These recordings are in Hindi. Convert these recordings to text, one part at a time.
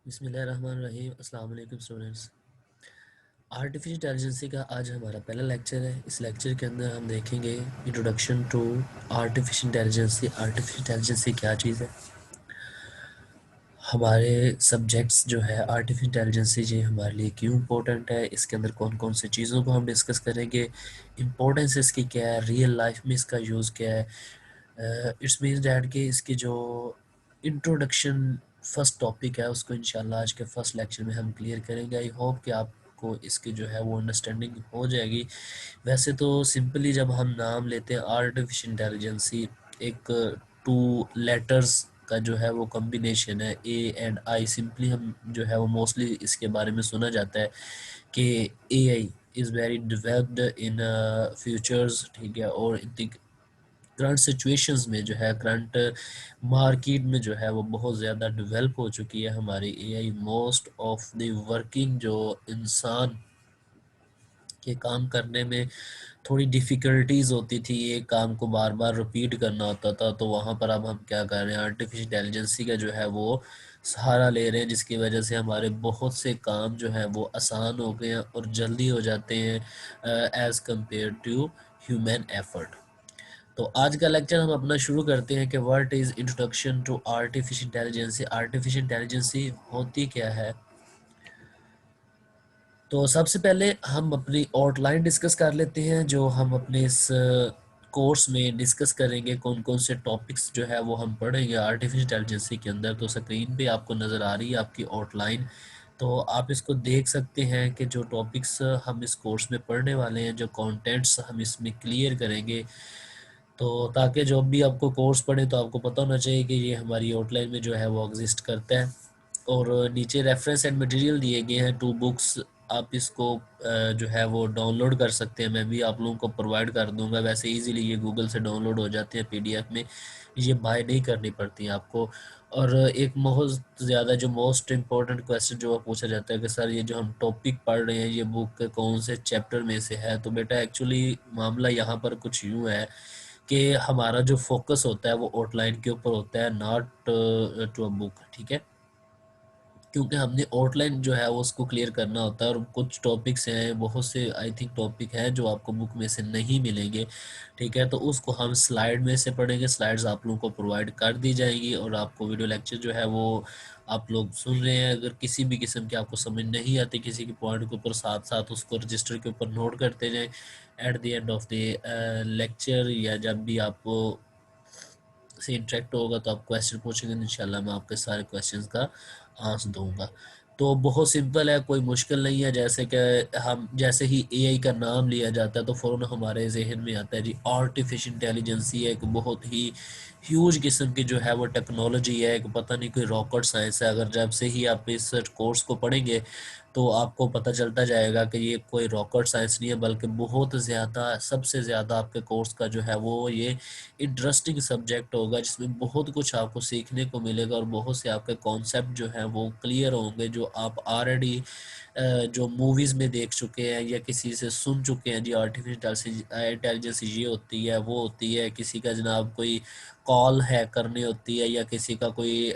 बिस्मिल्लाहिर्रहमानिर्रहीम। अस्सलाम वालेकुम स्टूडेंट्स। आर्टिफिशियल इंटेलिजेंसी का आज हमारा पहला लेक्चर है। इस लेक्चर के अंदर हम देखेंगे introduction to artificial intelligence. Artificial intelligence क्या चीज़ है, हमारे सब्जेक्ट्स जो है आर्टिफिशियल इंटेलिजेंसी जी हमारे लिए क्यों इम्पोर्टेंट है, इसके अंदर कौन कौन सी चीज़ों को हम डिस्कस करेंगे, इम्पोर्टेंस इसकी क्या है, रियल लाइफ में इसका यूज़ क्या है। इट्स मीन्स डैट कि इसकी जो इंट्रोडक्शन फर्स्ट टॉपिक है उसको इंशाल्लाह आज के फर्स्ट लेक्चर में हम क्लियर करेंगे। आई होप कि आपको इसकी जो है वो अंडरस्टैंडिंग हो जाएगी। वैसे तो सिंपली जब हम नाम लेते हैं आर्टिफिशियल इंटेलिजेंसी, एक टू लेटर्स का जो है वो कॉम्बिनेशन है, ए एंड आई। सिंपली हम जो है वो मोस्टली इसके बारे में सुना जाता है कि A I is very developed in futures, ठीक है। और करंट सिचुएशंस में जो है, करंट मार्केट में जो है वो बहुत ज़्यादा डेवलप हो चुकी है हमारी AI. Most of the working जो इंसान के काम करने में थोड़ी डिफ़िकल्टीज होती थी, एक काम को बार बार रिपीट करना होता था, तो वहाँ पर अब हम क्या कर रहे हैं, आर्टिफिशियल इंटेलिजेंसी का जो है वो सहारा ले रहे हैं, जिसकी वजह से हमारे बहुत से काम जो है वो आसान हो गए हैं और जल्दी हो जाते हैं as compare to human effort. तो आज का लेक्चर हम अपना शुरू करते हैं कि what is introduction to artificial intelligence. Artificial intelligence होती क्या है। तो सबसे पहले हम अपनी आउटलाइन डिस्कस कर लेते हैं, जो हम अपने इस कोर्स में डिस्कस करेंगे, कौन कौन से टॉपिक्स जो है वो हम पढ़ेंगे आर्टिफिशियल इंटेलिजेंसी के अंदर। तो स्क्रीन पे आपको नज़र आ रही है आपकी आउटलाइन, तो आप इसको देख सकते हैं कि जो टॉपिक्स हम इस कोर्स में पढ़ने वाले हैं, जो कंटेंट्स हम इसमें क्लियर करेंगे, तो ताकि जब भी आपको कोर्स पढ़े तो आपको पता होना चाहिए कि ये हमारी आउटलाइन में जो है वो एग्जिस्ट करता है। और नीचे रेफरेंस एंड मटेरियल दिए गए हैं, 2 बुक्स। आप इसको जो है वो डाउनलोड कर सकते हैं, मैं भी आप लोगों को प्रोवाइड कर दूंगा। वैसे इजीली ये गूगल से डाउनलोड हो जाते हैं पीडीएफ में, ये बाय नहीं करनी पड़ती हैं आपको। और एक बहुत ज़्यादा जो मोस्ट इम्पोर्टेंट क्वेश्चन जो पूछा जाता है कि सर ये जो हम टॉपिक पढ़ रहे हैं ये बुक के कौन से चैप्टर में से है, तो बेटा एक्चुअली मामला यहाँ पर कुछ यूँ है कि हमारा जो फोकस होता है वो आउटलाइन के ऊपर होता है, नॉट टू अ बुक, ठीक है। क्योंकि हमने आउटलाइन जो है वो उसको क्लियर करना होता है, और कुछ टॉपिक्स हैं, बहुत से आई थिंक टॉपिक हैं जो आपको बुक में से नहीं मिलेंगे, ठीक है। तो उसको हम स्लाइड में से पढ़ेंगे, स्लाइड्स आप लोगों को प्रोवाइड कर दी जाएंगी, और आपको वीडियो लेक्चर जो है वो आप लोग सुन रहे हैं। अगर किसी भी किस्म की आपको समझ नहीं आती किसी के पॉइंट के ऊपर, साथ साथ उसको रजिस्टर के ऊपर नोट करते जाएं। At the end of the lecture या जब भी आपको से इंटरेक्ट होगा तो आप क्वेश्चन पूछेंगे, इंशाल्लाह मैं आपके सारे क्वेश्चंस का आंसर दूंगा। तो बहुत सिंपल है, कोई मुश्किल नहीं है। जैसे कि हम जैसे ही एआई का नाम लिया जाता है तो फ़ौरन हमारे जहन में आता है जी आर्टिफिशियल इंटेलिजेंसी है, एक बहुत ही ह्यूज किस्म की जो है वो टेक्नोलॉजी है, एक पता नहीं कोई रॉकेट साइंस है। अगर जब से ही आप इस कोर्स को पढ़ेंगे तो आपको पता चलता जाएगा कि ये कोई रॉकेट साइंस नहीं है, बल्कि बहुत ज़्यादा, सबसे ज़्यादा आपके कोर्स का जो है वो ये इंटरेस्टिंग सब्जेक्ट होगा, जिसमें बहुत कुछ आपको सीखने को मिलेगा और बहुत से आपके कॉन्सेप्ट जो हैं वो क्लियर होंगे, जो आप ऑलरेडी जो मूवीज़ में देख चुके हैं या किसी से सुन चुके हैं। जी आर्टिफिशियल इंटेलिजेंस ये होती है, वो होती है, किसी का जनाब कोई कॉल हैक करनी होती है, या किसी का कोई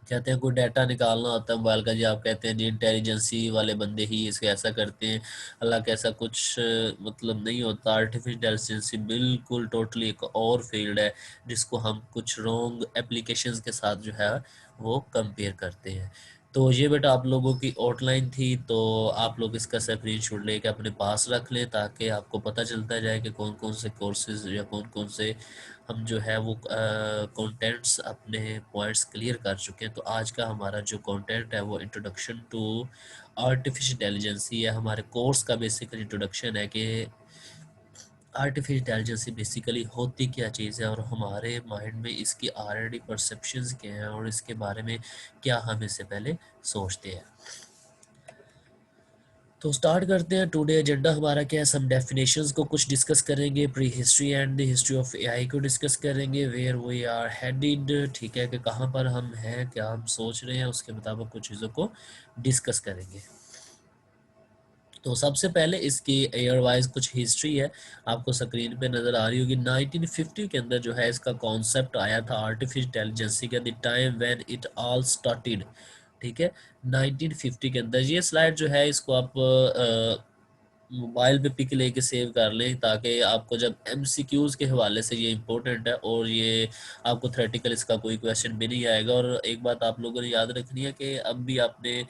कहते हैं कोई डाटा निकालना होता है मोबाइल का, जी आप कहते हैं जी इंटेलिजेंसी वाले बंदे ही इसके ऐसा करते हैं। हालांकि ऐसा कुछ मतलब नहीं होता। आर्टिफिशियल इंटेलिजेंसी बिल्कुल टोटली एक और फील्ड है, जिसको हम कुछ रॉन्ग एप्लीकेशंस के साथ जो है वो कंपेयर करते हैं। तो ये बेटा आप लोगों की आउटलाइन थी, तो आप लोग इसका स्क्रीनशॉट लेके अपने पास रख लें, ताकि आपको पता चलता जाए कि कौन कौन से कोर्सेज या कौन कौन से हम जो है वो कंटेंट्स अपने पॉइंट्स क्लियर कर चुके हैं। तो आज का हमारा जो कंटेंट है वो इंट्रोडक्शन टू आर्टिफिशियल इंटेलिजेंसी है। हमारे कोर्स का बेसिकली इंट्रोडक्शन है कि आर्टिफिशियल इंटेलिजेंसी बेसिकली होती क्या चीज़ है, और हमारे माइंड में इसकी ऑलरेडी परसेप्शंस क्या हैं, और इसके बारे में क्या हम इससे पहले सोचते हैं। तो स्टार्ट करते हैं। टुडे एजेंडा हमारा क्या है, सम डेफिनेशंस को कुछ डिस्कस करेंगे, pre history and the history of AI को डिस्कस करेंगे, वेयर वी आर हेडेड, ठीक है, कि कहाँ पर हम हैं, क्या हम सोच रहे हैं, उसके मुताबिक कुछ चीज़ों को डिस्कस करेंगे। तो सबसे पहले इसकी एयर वाइज कुछ हिस्ट्री है, आपको स्क्रीन पे नज़र आ रही होगी। 1950 के अंदर जो है इसका कॉन्सेप्ट आया था आर्टिफिशियल इंटेलिजेंसी का, the time when it all started. ठीक है, 1950 के अंदर। ये स्लाइड जो है इसको आप मोबाइल पे पिक लेके सेव कर लें, ताकि आपको जब एमसीक्यूज़ के हवाले से ये इंपॉर्टेंट है, और ये आपको थ्योरेटिकल इसका कोई क्वेश्चन भी नहीं आएगा। और एक बात आप लोगों ने याद रखनी है कि अब भी आपने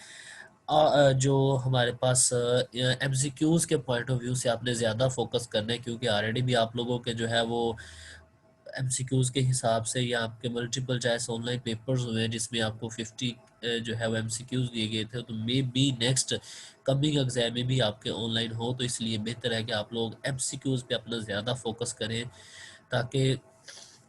जो हमारे पास एमसीक्यूज़ के पॉइंट ऑफ व्यू से आपने ज़्यादा फोकस करना है, क्योंकि ऑलरेडी भी आप लोगों के जो है वो एमसीक्यूज़ के हिसाब से, या आपके मल्टीपल चॉइस ऑनलाइन पेपर्स हुए हैं जिसमें आपको 50 जो है वो एमसीक्यूज़ दिए गए थे। तो may be next coming exam में भी आपके ऑनलाइन हो, तो इसलिए बेहतर है कि आप लोग एमसीक्यूज़ पे अपना ज़्यादा फोकस करें, ताकि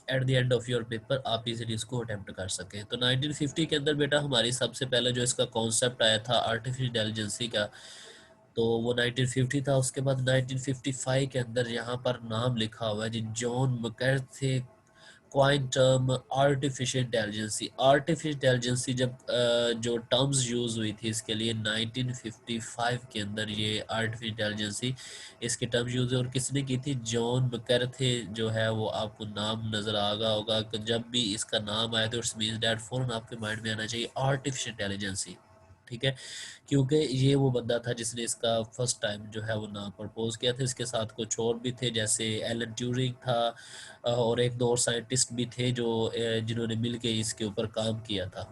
at the end of your paper आप इजीली इसको अटेम्प्ट कर सकें। तो 1950 के अंदर बेटा हमारी सबसे पहले जो इसका कॉन्सेप्ट आया था आर्टिफिशियल इंटेलिजेंसी का, तो वो 1950 था। उसके बाद 1955 के अंदर यहाँ पर नाम लिखा हुआ है जी, John McCarthy coined term artificial intelligence. Artificial intelligence जब जो टर्म्स यूज़ हुई थी इसके लिए 1955 के अंदर, ये आर्टिफिशियल इंटेलिजेंसी इसके टर्म्स यूज़ हुए, और किसने की थी? जॉन मैकार्थी जो है वो आपको नाम नज़र आ गया होगा कि जब भी इसका नाम आया तो इट्स मीन्स डैट फ़ौरन आपके माइंड में आना चाहिए आर्टिफिशियल इंटेलिजेंसी। ठीक है, क्योंकि ये वो बंदा था जिसने इसका फर्स्ट टाइम जो है वो नाम प्रपोज किया था। इसके साथ कुछ और भी थे, जैसे एलन ट्यूरिंग था, और एक दो और साइंटिस्ट भी थे जो जिन्होंने मिलके इसके ऊपर काम किया था।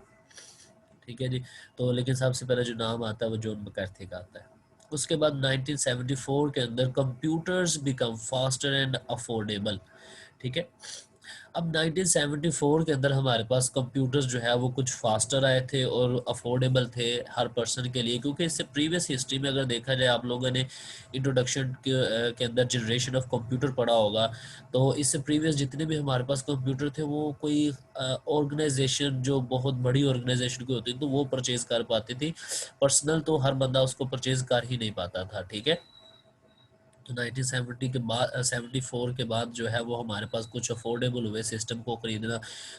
ठीक है जी। तो लेकिन सबसे पहले जो नाम आता है वो जॉन मैकार्थी का आता है। उसके बाद 1974 के अंदर computers become faster and affordable. ठीक है, अब 1974 के अंदर हमारे पास कंप्यूटर्स जो है वो कुछ फास्टर आए थे और अफोर्डेबल थे हर पर्सन के लिए, क्योंकि इससे प्रीवियस हिस्ट्री में अगर देखा जाए, आप लोगों ने इंट्रोडक्शन के अंदर जनरेशन ऑफ कंप्यूटर पढ़ा होगा, तो इससे प्रीवियस जितने भी हमारे पास कंप्यूटर थे वो कोई ऑर्गेनाइजेशन जो बहुत बड़ी ऑर्गेनाइजेशन की होती थी तो वो परचेज कर पाती थी, पर्सनल तो हर बंदा उसको परचेज कर ही नहीं पाता था। ठीक है, तो 1970 के बाद 74 के बाद जो है वो हमारे पास कुछ अफोर्डेबल हुए सिस्टम को ख़रीदना,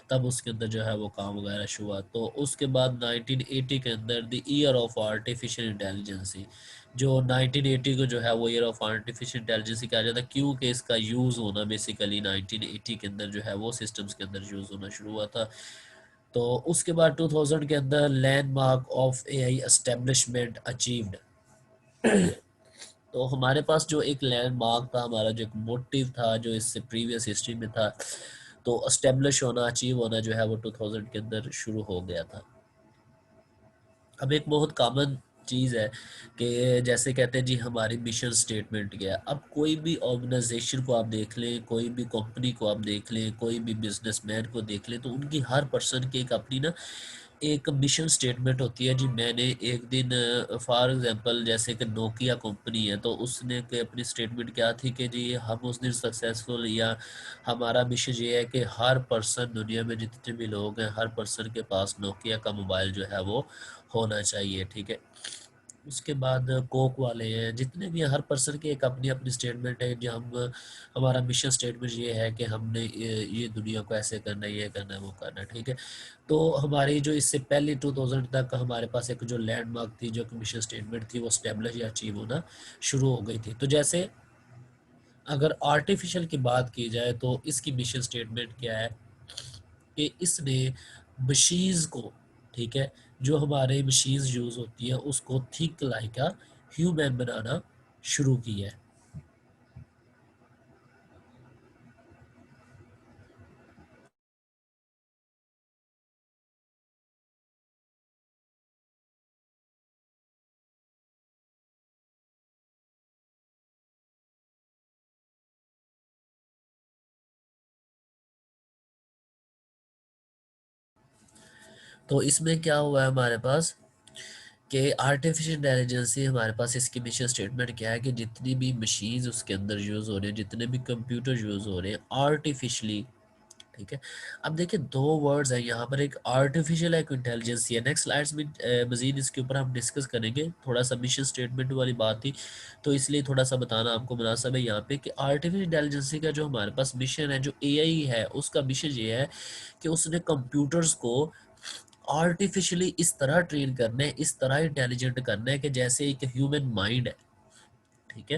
तब उसके अंदर जो है वो काम वगैरह शुरू हुआ। तो उसके बाद 1980 के अंदर the year of artificial intelligence, जो 1980 को जो है वो ईयर ऑफ आर्टिफिशियल इंटेलिजेंसी कहा जाता है, क्योंकि इसका यूज़ होना बेसिकली 1980 के अंदर जो है वो सिस्टम्स के अंदर यूज़ होना शुरू हुआ था। तो उसके बाद 2000 के अंदर landmark of AI establishment achieved. तो हमारे पास जो एक लैंडमार्क था, हमारा जो एक मोटिव था जो इससे प्रीवियस हिस्ट्री में था, तो एस्टेब्लिश होना, अचीव होना जो है वो 2000 के अंदर शुरू हो गया था। अब एक बहुत कॉमन चीज़ है कि जैसे कहते हैं जी हमारी मिशन स्टेटमेंट क्या है। अब कोई भी ऑर्गेनाइजेशन को आप देख लें, कोई भी कंपनी को आप देख लें, कोई भी बिजनेसमैन को देख लें, तो उनकी हर पर्सन की एक अपनी ना एक मिशन स्टेटमेंट होती है जी। मैंने एक दिन फॉर एग्जांपल जैसे कि नोकिया कंपनी है, तो उसने के अपनी स्टेटमेंट क्या थी कि जी हम उस दिन सक्सेसफुल, या हमारा मिशन ये है कि हर पर्सन, दुनिया में जितने भी लोग हैं, हर पर्सन के पास नोकिया का मोबाइल जो है वो होना चाहिए। ठीक है, उसके बाद कोक वाले हैं, जितने भी हैं, हर पर्सन की एक अपनी अपनी स्टेटमेंट है जो हम, हमारा मिशन स्टेटमेंट ये है कि हमने ये दुनिया को ऐसे करना है, ये करना है, वो करना है। ठीक है, तो हमारी जो इससे पहले 2000 तक हमारे पास एक जो लैंडमार्क थी, जो मिशन स्टेटमेंट थी, वो स्टेब्लिश या अचीव होना शुरू हो गई थी। तो जैसे अगर आर्टिफिशियल की बात की जाए तो इसकी मिशन स्टेटमेंट क्या है कि इसने मशीन्स को, ठीक है, जो हमारे मशीन्स यूज़ होती है उसको थिंक लाइक अ ह्यूमन बनाना शुरू किया है। तो इसमें क्या हुआ है हमारे पास कि आर्टिफिशियल इंटेलिजेंसी, हमारे पास इसकी मिशन स्टेटमेंट क्या है कि जितनी भी मशीन्स उसके अंदर यूज़ हो रही हैं, जितने भी कंप्यूटर यूज़ हो रहे हैं आर्टिफिशली। ठीक है, अब देखिए दो वर्ड्स हैं यहाँ पर, एक आर्टिफिशियल, एक इंटेलिजेंस है। नेक्स्ट स्लाइड्स में मजीद इसके ऊपर हम डिस्कस करेंगे। थोड़ा सा मिशन स्टेटमेंट वाली बात थी, तो इसलिए थोड़ा सा बताना आपको मुनासिब है यहाँ पे कि आर्टिफिशियल इंटेलिजेंसी का जो हमारे पास मिशन है, जो एआई है, उसका मिशन ये है कि उसने कंप्यूटर्स को आर्टिफिशियली इस तरह ट्रेन करना है, इस तरह इंटेलिजेंट करना है कि जैसे एक ह्यूमन माइंड है। ठीक है।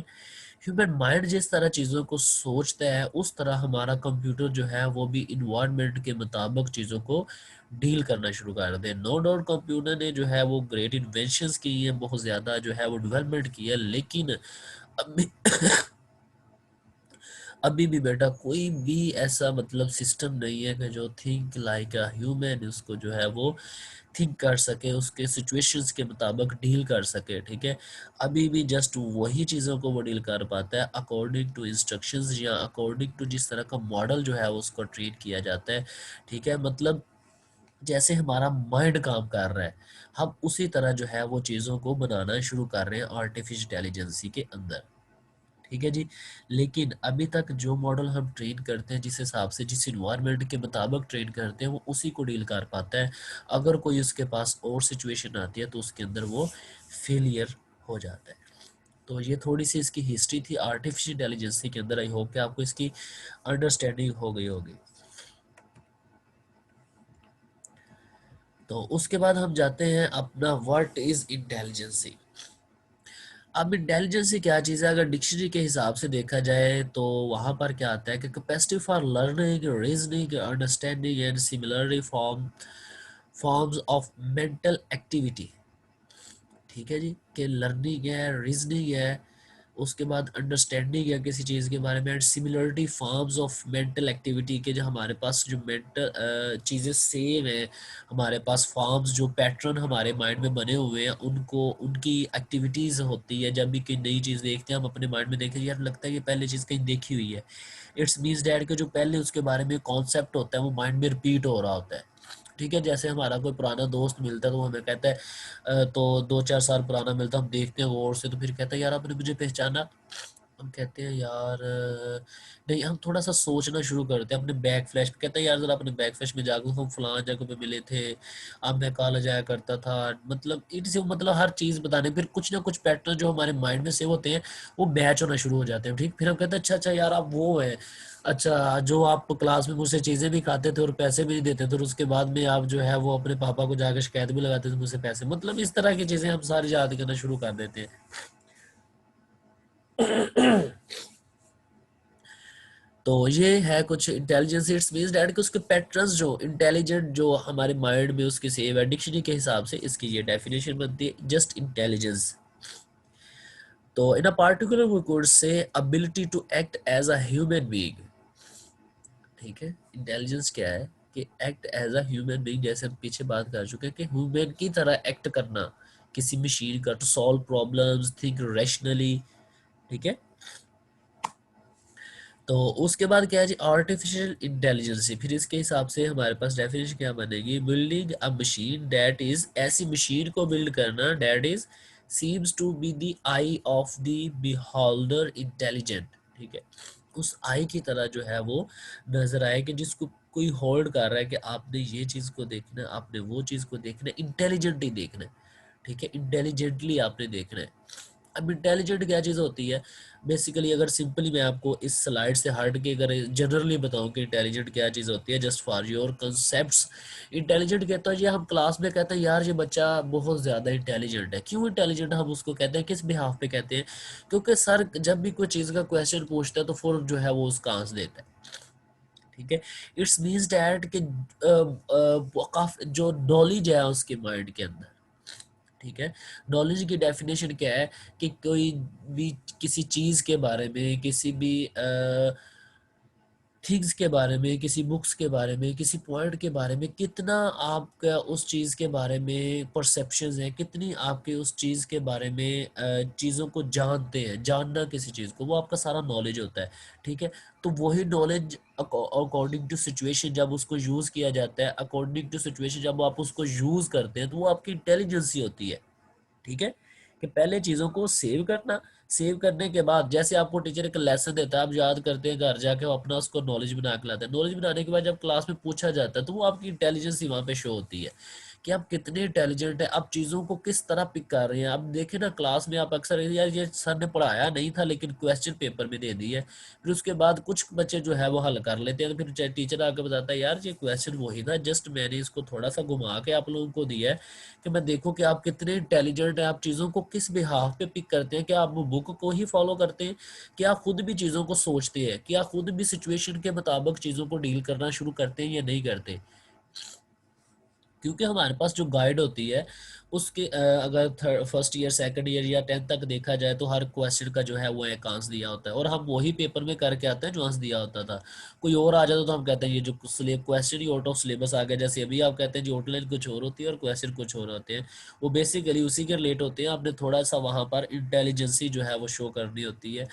ह्यूमन माइंड जिस तरह चीज़ों को सोचता है उस तरह हमारा कंप्यूटर जो है वो भी इन्वायरमेंट के मुताबिक चीज़ों को डील करना शुरू कर दे। नो डाउट कंप्यूटर ने जो है वो ग्रेट इन्वेंशंस की हैं, बहुत ज़्यादा जो है वो डेवलपमेंट की है, लेकिन अभी अभी भी बेटा कोई भी ऐसा मतलब सिस्टम नहीं है कि जो थिंक लाइक अ ह्यूमन उसको जो है वो थिंक कर सके, उसके सिचुएशंस के मुताबिक डील कर सके। ठीक है, अभी भी जस्ट वही चीज़ों को वो डील कर पाता है अकॉर्डिंग टू इंस्ट्रक्शंस या अकॉर्डिंग टू जिस तरह का मॉडल जो है उसको ट्रीट किया जाता है। ठीक है, मतलब जैसे हमारा माइंड काम कर रहा है हम उसी तरह जो है वो चीज़ों को बनाना शुरू कर रहे हैं आर्टिफिशियल इंटेलिजेंसी के अंदर। ठीक है जी, लेकिन अभी तक जो मॉडल हम ट्रेन करते हैं जिस हिसाब से जिस इन्वायरमेंट के मुताबिक ट्रेन करते हैं वो उसी को डील कर पाता है। अगर कोई उसके पास और सिचुएशन आती है तो उसके अंदर वो फेलियर हो जाता है। तो ये थोड़ी सी इसकी हिस्ट्री थी आर्टिफिशियल इंटेलिजेंसी के अंदर। आई होप कि आपको इसकी अंडरस्टैंडिंग हो गई होगी। तो उसके बाद हम जाते हैं अपना व्हाट इज इंटेलिजेंसी। अब इंटेलिजेंसी क्या चीज़ है, अगर डिक्शनरी के हिसाब से देखा जाए तो वहाँ पर क्या आता है कि capacity for learning, reasoning, understanding and similarly forms of mental activity. ठीक है जी, कि लर्निंग है, रीजनिंग है, उसके बाद अंडरस्टैंडिंग है किसी चीज़ के बारे में, and similarity forms of mental activity के जो हमारे पास जो मेंटल चीज़ें सेम है, हमारे पास फॉर्म्स जो पैटर्न हमारे माइंड में बने हुए हैं उनको उनकी एक्टिविटीज़ होती है। जब भी कोई नई चीज़ देखते हैं हम अपने माइंड में देखें यार लगता है कि पहले चीज़ कहीं देखी हुई है। इट्स मीन्स डैट के जो पहले उसके बारे में कॉन्सेप्ट होता है वो माइंड में रिपीट हो रहा होता है। ठीक है, जैसे हमारा कोई पुराना दोस्त मिलता है तो वो हमें कहता है तो 2-4 साल पुराना मिलता है, हम देखते हैं गौर से तो फिर कहता है यार आपने मुझे पहचाना। हम कहते हैं यार नहीं, हम थोड़ा सा सोचना शुरू करते हैं अपने बैक फ्लैश पे। कहते हैं यार जरा अपने बैक फ्लैश में जाकर हम फलां जगह पे मिले थे, अब मैं कॉलेज जाया करता था। मतलब इट मतलब हर चीज़ बताने, फिर कुछ ना कुछ पैटर्न जो हमारे माइंड में सेव होते हैं वो बैच होना शुरू हो जाते हैं। ठीक, फिर हम कहते हैं अच्छा अच्छा यार आप वो है, अच्छा जो आप क्लास में मुझसे चीज़ें भी खाते थे और पैसे भी नहीं देते थे और उसके बाद में आप जो है वो अपने पापा को जाकर शिकायत भी लगाते थे मुझसे पैसे, मतलब इस तरह की चीज़ें हम सारी याद करना शुरू कर देते हैं। तो ये है कुछ इंटेलिजेंस। इट्स मींस दैट कि उसके पैटर्न्स जो इंटेलिजेंट जो हमारे माइंड में उसके सेव है, डिक्शनरी के हिसाब से इसकी ये डेफिनेशन बनती है जस्ट इंटेलिजेंस। तो in a particular we could say ability to act as a human being. ठीक है, इंटेलिजेंस क्या है कि act as a human being, जैसे हम पीछे बात कर चुके हैं कि ह्यूमन की तरह एक्ट करना किसी मशीन का, to solve problems, think rationally. ठीक है, तो उसके बाद क्या है जी आर्टिफिशियल इंटेलिजेंस। फिर इसके हिसाब से हमारे पास डेफिनेशन क्या बनेगी, building a machine that is, ऐसी मशीन को बिल्ड करना that is seems to be the eye of the beholder intelligent. ठीक है, उस आई की तरह जो है वो नजर आए कि जिसको कोई होल्ड कर रहा है कि आपने ये चीज़ को देखना है, आपने वो चीज़ को देखना है, इंटेलिजेंटली देखना है। ठीक है, इंटेलिजेंटली आपने देखना है। अब इंटेलिजेंट क्या चीज़ होती है, बेसिकली अगर सिंपली मैं आपको इस स्लाइड से हट के अगर जनरली बताऊं कि इंटेलिजेंट क्या चीज़ होती है, just for your concepts. Intelligent कहता है ये हम क्लास में कहते हैं यार ये बच्चा बहुत ज़्यादा इंटेलिजेंट है। क्यों इंटेलिजेंट हम उसको कहते हैं, किस बिहाफ पे कहते हैं, क्योंकि सर जब भी कोई चीज़ का क्वेश्चन पूछता है तो फौरन जो है वो उसका आंसर देता है। ठीक है, इट्स मीन्स डैट कि काफ़ी जो नॉलेज है उसके माइंड के अंदर। ठीक है, नॉलेज की डेफिनेशन क्या है कि कोई भी किसी चीज़ के बारे में, किसी भी थिंग्स के बारे में, किसी बुक्स के बारे में, किसी पॉइंट के बारे में कितना आपका उस चीज़ के बारे में परसेप्शंस है, कितनी आपके उस चीज़ के बारे में चीज़ों को जानते हैं, जानना किसी चीज़ को वो आपका सारा नॉलेज होता है। ठीक है, तो वही नॉलेज अकॉर्डिंग टू सिचुएशन जब उसको यूज़ किया जाता है, अकॉर्डिंग टू सिचुएशन जब आप उसको यूज़ करते हैं तो वो आपकी इंटेलिजेंस ही होती है। ठीक है, कि पहले चीज़ों को सेव करना, सेव करने के बाद जैसे आपको टीचर एक लेसन देता है आप याद करते हैं, घर जाके वो अपना उसको नॉलेज बना के लाते हैं। नॉलेज बनाने के बाद जब क्लास में पूछा जाता है तो वो आपकी इंटेलिजेंस ही वहाँ पे शो होती है कि आप कितने इंटेलिजेंट हैं, आप चीज़ों को किस तरह पिक कर रहे हैं। अब देखें ना, क्लास में आप अक्सर यार ये सर ने पढ़ाया नहीं था लेकिन क्वेश्चन पेपर में दे दी है, फिर उसके बाद कुछ बच्चे जो है वो हल कर लेते हैं, तो फिर टीचर आके बताता है यार ये क्वेश्चन वही था, जस्ट मैंने इसको थोड़ा सा घुमा के आप लोगों को दिया है कि मैं देखो कि आप कितने इंटेलिजेंट हैं, आप चीज़ों को किस बिहाफ पे पिक करते हैं, कि आप बुक को ही फॉलो करते हैं, कि आप खुद भी चीज़ों को सोचते हैं, कि आप खुद भी सिचुएशन के मुताबिक चीज़ों को डील करना शुरू करते हैं या नहीं करते। क्योंकि हमारे पास जो गाइड होती है उसके अगर फर्स्ट ईयर सेकंड ईयर या 10th तक देखा जाए तो हर क्वेश्चन का जो है वो एक आंसर दिया होता है, और हम वही पेपर में करके आते हैं जो आंसर दिया होता था। कोई और आ जाता तो हम कहते हैं ये जो क्वेश्चन ही आउट ऑफ सिलेबस आ गया, जैसे अभी आप कहते हैं जो आउटलाइन कुछ और होती है और क्वेश्चन कुछ और होते हैं, वो बेसिकली उसी के रिलेट होते हैं। आपने थोड़ा सा वहाँ पर इंटेलिजेंसी जो है वो शो करनी होती है,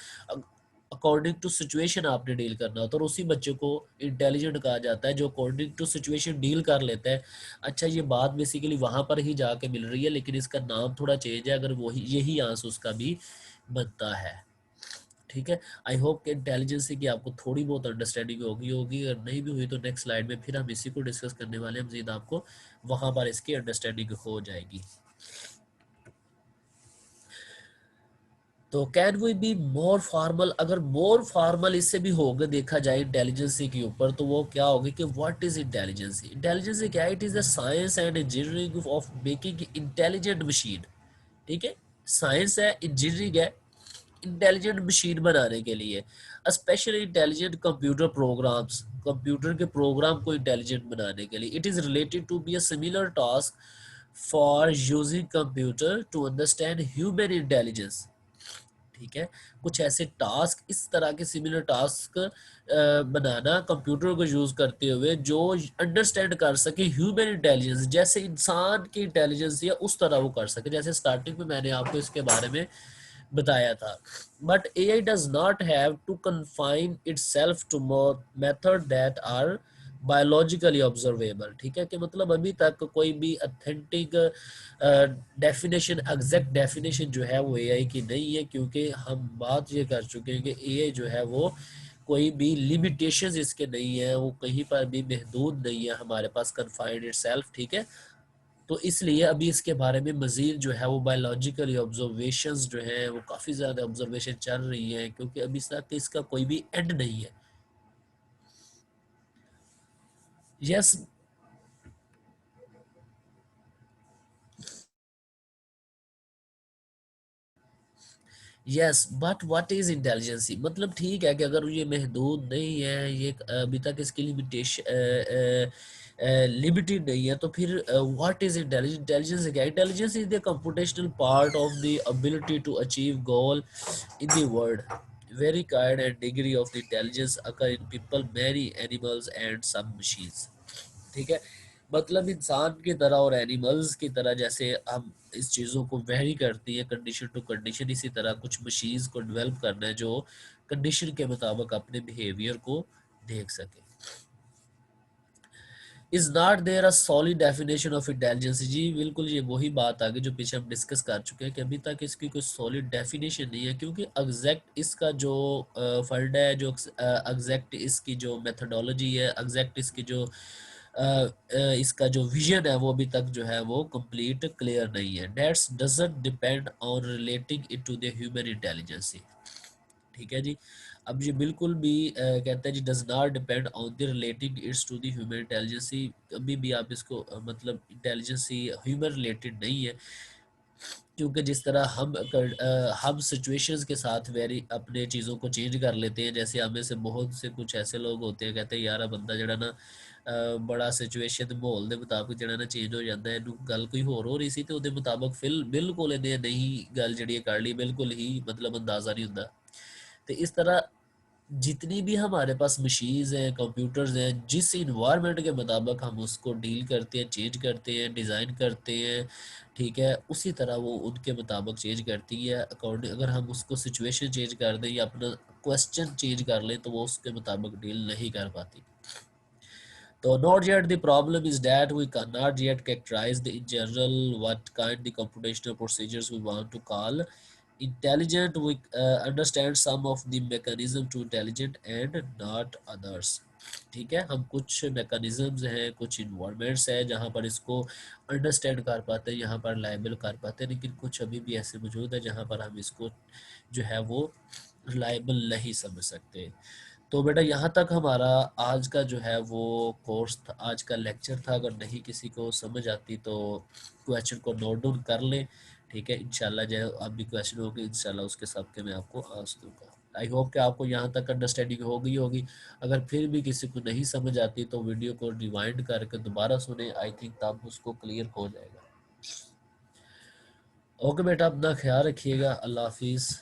अकॉर्डिंग टू सिचुएशन आपने डील करना होता है, और उसी बच्चे को इंटेलिजेंट कहा जाता है जो अकॉर्डिंग टू सिचुएशन डील कर लेता है। अच्छा, ये बात बेसिकली वहाँ पर ही जाके मिल रही है लेकिन इसका नाम थोड़ा चेंज है, अगर वही यही आंसर उसका भी बनता है। ठीक है, आई होप कि इंटेलिजेंसी की आपको थोड़ी बहुत अंडरस्टैंडिंग होगी अगर नहीं भी हुई तो नेक्स्ट स्लाइड में फिर हम इसी को डिस्कस करने वाले हैं, मजीद आपको वहाँ पर इसकी अंडरस्टैंडिंग हो जाएगी। तो can we be more formal, अगर मोर फॉर्मल इससे भी होगा देखा जाए इंटेलिजेंसी के ऊपर, तो वो क्या होगी कि व्हाट इज इंटेलिजेंसी। इंटेलिजेंसी क्या है? It is the science and engineering of making intelligent machine. ठीक है, साइंस है, इंजीनियरिंग है इंटेलिजेंट मशीन बनाने के लिए, specially intelligent computer programs, computer के प्रोग्राम को इंटेलिजेंट बनाने के लिए। It is related to be a similar task for using computer to understand human intelligence. ठीक है, कुछ ऐसे टास्क, इस तरह के सिमिलर टास्क बनाना कंप्यूटर को यूज करते हुए जो अंडरस्टैंड कर सके ह्यूमन इंटेलिजेंस, जैसे इंसान की इंटेलिजेंस या उस तरह वो कर सके, जैसे स्टार्टिंग में मैंने आपको इसके बारे में बताया था। But AI does not have to confine itself to method that are biologically observable. ठीक है, कि मतलब अभी तक कोई भी अथेंटिक डेफिनेशन, एग्जैक्ट डेफिनेशन जो है वो AI की नहीं है, क्योंकि हम बात ये कर चुके हैं कि AI जो है वो कोई भी लिमिटेशंस इसके नहीं है, वो कहीं पर भी महदूद नहीं है हमारे पास, कन्फाइंड इटसेल्फ। ठीक है, तो इसलिए अभी इसके बारे में मज़ीद जो है वो बायोलॉजिकल ऑब्जर्वेशंस जो हैं वो काफ़ी ज़्यादा ऑब्जर्वेशन चल रही हैं, क्योंकि अभी तक इसका कोई भी एंड नहीं है। Yes, yes, but what is intelligence, मतलब ठीक है कि अगर ये महदूद नहीं है, ये अभी तक इसकी लिमिटेशन लिमिटेड नहीं है, तो फिर व्हाट इज इंटेलिजेंस। इंटेलिजेंस क्या? Intelligence is the computational part of the ability to achieve goal in the world. Very kind and degree of the intelligence occur in people, many animals and some machines. ठीक है, मतलब इंसान की तरह और एनिमल्स की तरह जैसे हम इस चीज़ों को वेरी करती है कंडीशन टू कंडीशन, इसी तरह कुछ मशीन्स को डेवलप करना है जो कंडीशन के मुताबिक अपने बिहेवियर को देख सके। Is not there a solid definition of intelligence. जी बिल्कुल, ये वही बात आ गई जो पीछे हम डिस्कस कर चुके हैं कि अभी तक इसकी कोई सॉलिड डेफिनेशन नहीं है, क्योंकि एग्जैक्ट इसका जो फंड है, जो एग्जैक्ट इसकी जो मेथडोलॉजी है, एग्जैक्ट इसकी जो इसका जो विजन है वो अभी तक जो है वो कंप्लीट क्लियर नहीं है। That's doesn't depend on relating it to the human intelligency. ठीक है जी, अब ये बिल्कुल भी कहता है जी does not depend on the relating its to the human intelligency. कभी भी आप इसको मतलब इंटेलिजेंसी ह्यूमन रिलेटेड नहीं है, क्योंकि जिस तरह हम सिचुएशंस के साथ वेरी अपने चीज़ों को चेंज कर लेते हैं, जैसे हमें से बहुत से कुछ ऐसे लोग होते हैं कहते हैं यार बंदा जड़ा ना बड़ा सिचुएशन माहौल के मुताबिक जड़ा ना चेंज हो जाता है, गल कोई होर हो रही सी तो मुताबिक फिल बिल्कुल इन्हें नहीं गल जी कर ली, बिल्कुल ही मतलब अंदाज़ा नहीं होता। तो इस तरह जितनी भी हमारे पास मशीन्स हैं, कंप्यूटर्स हैं, जिस इन्वायरमेंट के मुताबिक हम उसको डील करते हैं, चेंज करते हैं, डिज़ाइन करते हैं, ठीक है, उसी तरह वो उनके मुताबिक चेंज करती है अकॉर्डिंग। अगर हम उसको सिचुएशन चेंज कर दें या अपना क्वेश्चन चेंज कर लें तो वो उसके मुताबिक डील नहीं कर पाती। तो not yet the problem is that we cannot yet characterize the in general what kind the computational procedures we want to call intelligent we understand some of the mechanism to intelligent and not others. ठीक है, हम कुछ मैकेनिज्म्स हैं, कुछ इन्वायरमेंट्स हैं जहाँ पर इसको अंडरस्टैंड कर पाते हैं, यहाँ पर लाइबल कर पाते हैं, लेकिन कुछ अभी भी ऐसे मौजूद है जहाँ पर हम इसको जो है वो रिलायबल नहीं समझ सकते। तो बेटा यहाँ तक हमारा आज का जो है वो कोर्स था, आज का लेक्चर था। अगर नहीं किसी को समझ आती तो क्वेश्चन को नोट डाउन कर लें। ठीक है, इंशाल्लाह जो अब भी क्वेश्चन होगी इंशाल्लाह उसके सब के मैं आपको आंसर दूंगा। आई होप कि आपको यहाँ तक अंडरस्टैंडिंग हो गई होगी। अगर फिर भी किसी को नहीं समझ आती तो वीडियो को रिवाइंड करके दोबारा सुने, आई थिंक तब उसको क्लियर हो जाएगा। ओके बेटा, अपना ख्याल रखिएगा। अल्लाह हाफिज़।